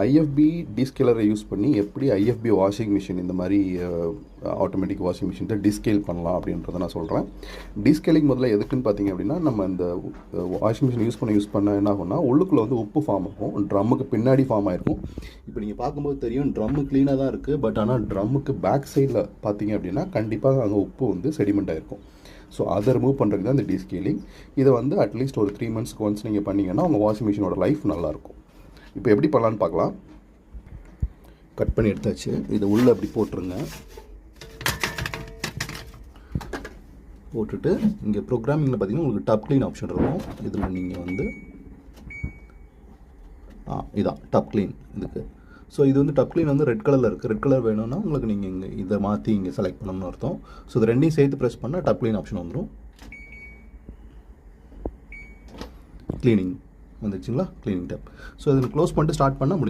IFB டீஸ்கேலரை use பண்ணி எப்படி IFB washing machine இந்த மாதிரி ஆட்டோமேட்டிக் வாஷிங் மிஷினை டிஸ்கேல் பண்ணலாம் அப்படின்றத நான் சொல்கிறேன். டிஸ்கேலிங் முதல்ல எதுக்குன்னு பார்த்தீங்க அப்படின்னா, நம்ம இந்த வாஷிங் மிஷின் யூஸ் பண்ண என்ன ஆகும்னா, உள்ளுக்குள்ளே வந்து உப்பு ஃபார்ம் ஆகும், ட்ரம்முக்கு பின்னாடி ஃபார்ம் ஆகிருக்கும். இப்போ நீங்கள் பார்க்கும்போது தெரியும், ட்ரம்மு க்ளீனாக தான் இருக்குது. பட் ஆனால் ட்ரம்முக்கு பேக் சைடில் பார்த்தீங்க அப்படின்னா கண்டிப்பாக அங்கே உப்பு வந்து செடிமெண்ட் ஆகிருக்கும். ஸோ அதை ரிமூவ் பண்ணுறதுக்கு தான் இந்த டிஸ்கேலிங். இதை வந்து அட்லீஸ்ட் ஒரு 3 monthsக்கு ஒன்ஸ் நீங்கள் பண்ணிங்கன்னா உங்கள் வாஷிங் மிஷினோட லைஃப் நல்லாயிருக்கும். இப்போ எப்படி பண்ணலான்னு பார்க்கலாம். கட் பண்ணி எடுத்தாச்சு. இதை உள்ளே அப்படி போட்டுருங்க. போட்டுட்டு இங்கே ப்ரோக்ராமிங்கில் பார்த்தீங்கன்னா உங்களுக்கு டப் க்ளீன் ஆப்ஷன் இருக்கும். இதில் நீங்கள் வந்து இதான் டப் க்ளீன் இதுக்கு. ஸோ இது வந்து டப் க்ளீன் வந்து ரெட் கலரில் இருக்குது. ரெட் கலர் வேணும்னா உங்களுக்கு நீங்கள் இங்கே இதை மாற்றி இங்கே செலக்ட் பண்ணணும்னு அர்த்தம். ஸோ இது ரெண்டையும் சேர்த்து ப்ரெஸ் பண்ணால் டப் க்ளீன் ஆப்ஷன் வந்துடும். க்ளீனிங் வந்துச்சுங்களா, க்ளீனிங் டப். ஸோ இதில் க்ளோஸ் பண்ணிட்டு ஸ்டார்ட் பண்ணால் முடிஞ்சு.